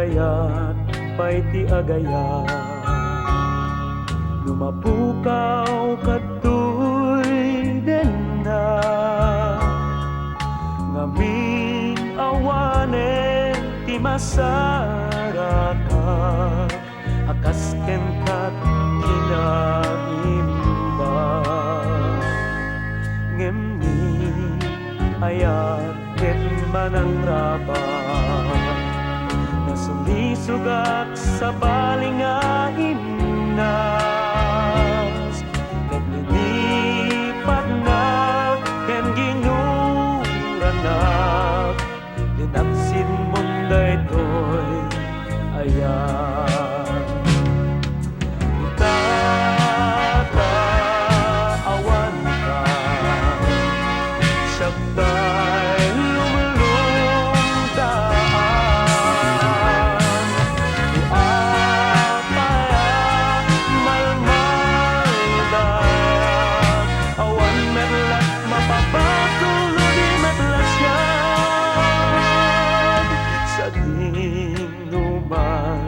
kayat pa'y ti agaya. Lumapukaw katoy den na ngaming awanen ti masaraka akas ken kat kinagimba ngemni ayat ket manang raba nasulisugat sa balingain nas ket lilipat na ken ginuranak dinaksin munday toy ayan awan ka siya'y lumulungdaan uapaya malmaldayan awan merlat mapapatuloy di metlas yan sa dinuman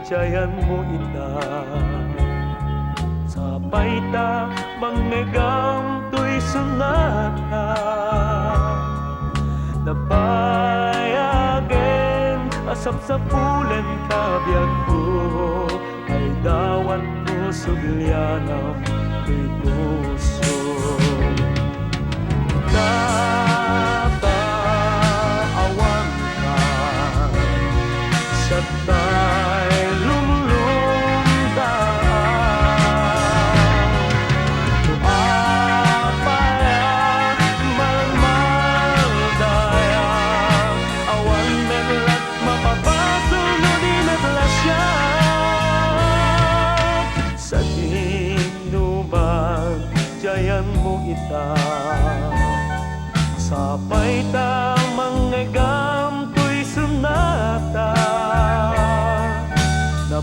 tiyayan mo ita sabay ta mangmegam to'y sunata nabayagen asap sa pulen kabyag ko ay dawat ko suglyanam to'y puso awan ka sa tay lumulungdaan uapaya malmaldayan awan merlat mapapatuloy di metlas yan sa dinuman tiyayan mo ita sabay ta mangegam to'y sunata na